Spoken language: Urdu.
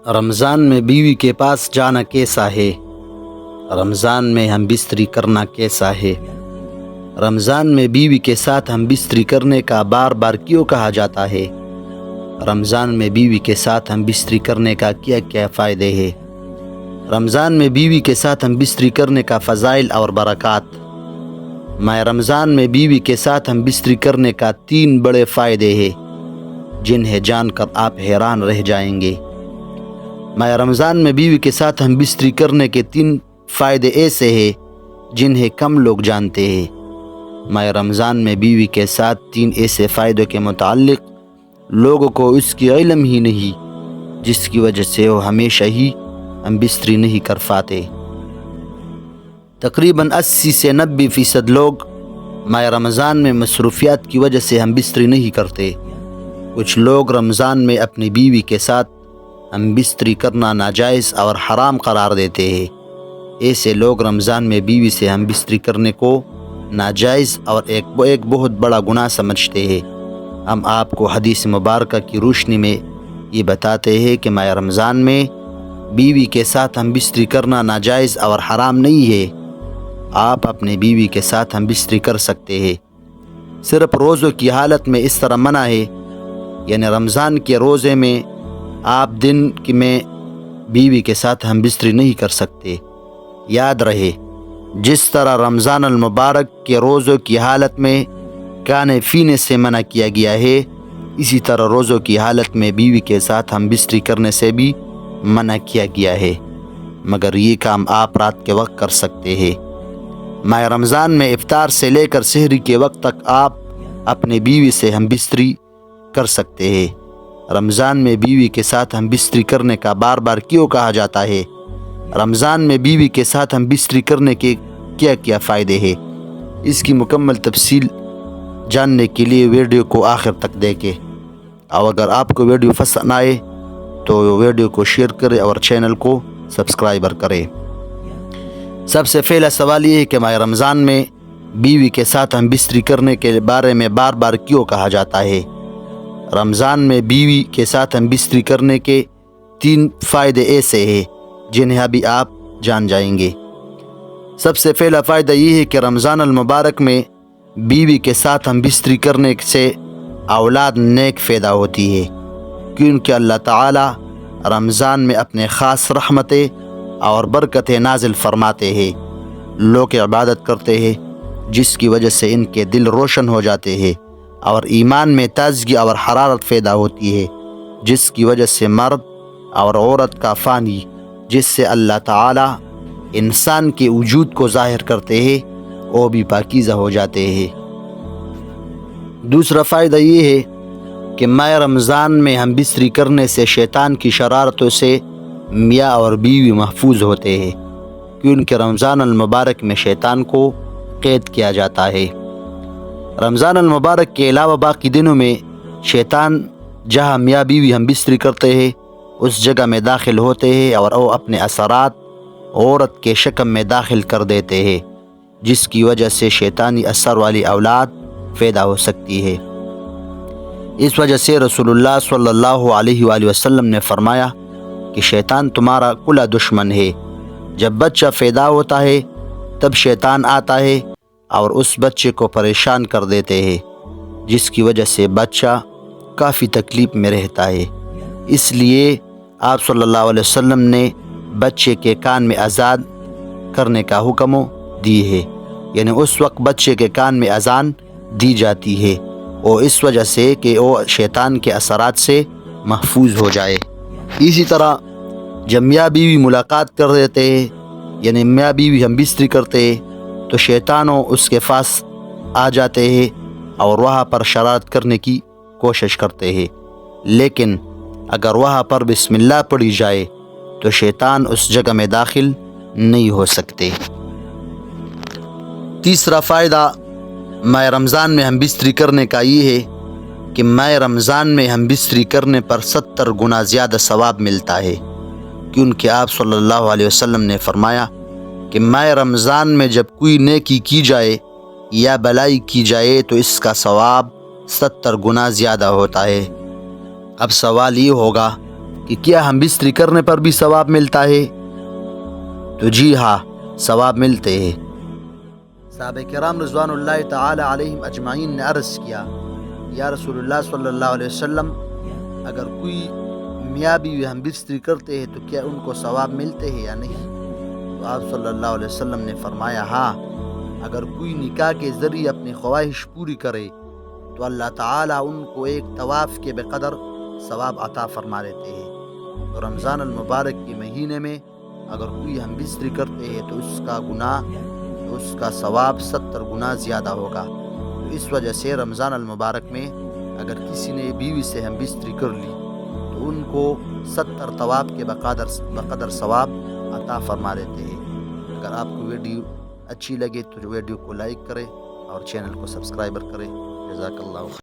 رمضان میں بیوی کے پاس جانا کیسا ہے؟ رمضان میں ہم بستری کرنا کیسا ہے؟ رمضان میں بیوی کے ساتھ ہم بستری کرنے کا بار بار کیوں کہا جاتا ہے؟ رمضان میں بیوی کے ساتھ ہم بستری کرنے کا کیا کیا فائدے ہیں؟ رمضان میں بیوی کے ساتھ ہم بستری کرنے کا فضائل اور برکات۔ ماہ رمضان میں بیوی کے ساتھ ہم بستری کرنے کا 3 بڑے فائدے ہیں جنہیں جان کر آپ حیران رہ جائیں گے۔ ماہ رمضان میں بیوی کے ساتھ ہم بستری کرنے کے 3 فائدے ایسے ہیں جنہیں کم لوگ جانتے ہیں۔ ماہ رمضان میں بیوی کے ساتھ 3 ایسے فائدوں کے متعلق لوگوں کو اس کی علم ہی نہیں، جس کی وجہ سے وہ ہمیشہ ہی ہم بستری نہیں کر پاتے۔ تقریباً 80 سے 90% لوگ ماہ رمضان میں مصروفیات کی وجہ سے ہم بستری نہیں کرتے۔ کچھ لوگ رمضان میں اپنی بیوی کے ساتھ ہم بستری کرنا ناجائز اور حرام قرار دیتے ہیں۔ ایسے لوگ رمضان میں بیوی سے ہم بستری کرنے کو ناجائز اور ایک بہت بڑا گناہ سمجھتے ہیں۔ ہم آپ کو حدیث مبارکہ کی روشنی میں یہ بتاتے ہیں کہ ماہ رمضان میں بیوی کے ساتھ ہم بستری کرنا ناجائز اور حرام نہیں ہے۔ آپ اپنی بیوی کے ساتھ ہم بستری کر سکتے ہیں، صرف روزوں کی حالت میں اس طرح منع ہے، یعنی رمضان کے روزے میں آپ دن میں بیوی کے ساتھ ہم بستری نہیں کر سکتے۔ یاد رہے، جس طرح رمضان المبارک کے روزوں کی حالت میں کھانے پینے سے منع کیا گیا ہے، اسی طرح روزوں کی حالت میں بیوی کے ساتھ ہم بستری کرنے سے بھی منع کیا گیا ہے، مگر یہ کام آپ رات کے وقت کر سکتے ہیں۔ ماہ رمضان میں افطار سے لے کر سحری کے وقت تک آپ اپنے بیوی سے ہم بستری کر سکتے ہیں۔ رمضان میں بیوی کے ساتھ ہم بستری کرنے کا بار بار کیوں کہا جاتا ہے؟ رمضان میں بیوی کے ساتھ ہم بستری کرنے کے کیا کیا فائدے ہیں؟ اس کی مکمل تفصیل جاننے کے لیے ویڈیو کو آخر تک دیکھیں، اور اگر آپ کو ویڈیو پسند آئے تو ویڈیو کو شیئر کریں اور چینل کو سبسکرائبر کریں۔ سب سے پہلا سوال یہ ہے کہ ماہ رمضان میں بیوی کے ساتھ ہم بستری کرنے کے بارے میں بار بار کیوں کہا جاتا ہے؟ رمضان میں بیوی کے ساتھ ہم بستری کرنے کے 3 فائدے ایسے ہیں جنہیں ابھی آپ جان جائیں گے۔ سب سے پہلا فائدہ یہ ہے کہ رمضان المبارک میں بیوی کے ساتھ ہم بستری کرنے سے اولاد نیک پیدا ہوتی ہے، کیونکہ اللہ تعالی رمضان میں اپنے خاص رحمتیں اور برکتیں نازل فرماتے ہیں۔ لوگ عبادت کرتے ہیں، جس کی وجہ سے ان کے دل روشن ہو جاتے ہیں اور ایمان میں تازگی اور حرارت پیدا ہوتی ہے، جس کی وجہ سے مرد اور عورت کا فانی، جس سے اللہ تعالی انسان کے وجود کو ظاہر کرتے ہیں، وہ بھی پاکیزہ ہو جاتے ہیں۔ دوسرا فائدہ یہ ہے کہ ماہ رمضان میں ہم بستری کرنے سے شیطان کی شرارتوں سے میاں اور بیوی محفوظ ہوتے ہیں، کیونکہ رمضان المبارک میں شیطان کو قید کیا جاتا ہے۔ رمضان المبارک کے علاوہ باقی دنوں میں شیطان جہاں میاں بیوی ہم بستری کرتے ہیں اس جگہ میں داخل ہوتے ہیں اور وہ اپنے اثرات عورت کے شکم میں داخل کر دیتے ہیں، جس کی وجہ سے شیطانی اثر والی اولاد پیدا ہو سکتی ہے۔ اس وجہ سے رسول اللہ صلی اللہ علیہ وآلہ وسلم نے فرمایا کہ شیطان تمہارا کھلا دشمن ہے۔ جب بچہ پیدا ہوتا ہے تب شیطان آتا ہے اور اس بچے کو پریشان کر دیتے ہیں، جس کی وجہ سے بچہ کافی تکلیف میں رہتا ہے۔ اس لیے آپ صلی اللہ علیہ وسلم نے بچے کے کان میں اذان کرنے کا حکم دی ہے، یعنی اس وقت بچے کے کان میں اذان دی جاتی ہے، اور اس وجہ سے کہ وہ شیطان کے اثرات سے محفوظ ہو جائے۔ اسی طرح جب میاں بیوی ملاقات کر دیتے ہیں، یعنی میاں بیوی ہم بستری کرتے ہیں، تو شیطانوں اس کے پاس آ جاتے ہیں اور وہاں پر شرارت کرنے کی کوشش کرتے ہیں، لیکن اگر وہاں پر بسم اللہ پڑھی جائے تو شیطان اس جگہ میں داخل نہیں ہو سکتے۔ تیسرا فائدہ ماہ رمضان میں ہم بستری کرنے کا یہ ہے کہ ماہ رمضان میں ہم بستری کرنے پر 70 گنا زیادہ ثواب ملتا ہے، کیونکہ آپ صلی اللہ علیہ وسلم نے فرمایا کہ ماہ رمضان میں جب کوئی نیکی کی جائے یا بلائی کی جائے تو اس کا ثواب 70 گنا زیادہ ہوتا ہے۔ اب سوال یہ ہوگا کہ کیا ہم بستری کرنے پر بھی ثواب ملتا ہے؟ تو جی ہاں، ثواب ملتے ہیں۔ صحابہ کرام رضوان اللہ تعالی علیہم اجمعین نے عرض کیا، یا رسول اللہ صلی اللہ علیہ وسلم، اگر کوئی میاں بیوی ہم بستری کرتے ہیں تو کیا ان کو ثواب ملتے ہیں یا نہیں؟ تو آپ صلی اللہ علیہ وسلم نے فرمایا، ہاں، اگر کوئی نکاح کے ذریعے اپنی خواہش پوری کرے تو اللہ تعالیٰ ان کو ایک طواف کے بقدر ثواب عطا فرما دیتے ہیں۔ تو رمضان المبارک کے مہینے میں اگر کوئی ہم بستری کرتے ہیں تو اس کا ثواب 70 گنا زیادہ ہوگا۔ تو اس وجہ سے رمضان المبارک میں اگر کسی نے بیوی سے ہم بستری کر لی تو ان کو 70 طواف کے بقدر ثواب عطا فرما دیتے ہیں۔ اگر آپ کو ویڈیو اچھی لگے تو ویڈیو کو لائک کریں اور چینل کو سبسکرائبر کریں۔ جزاک اللہ خیر۔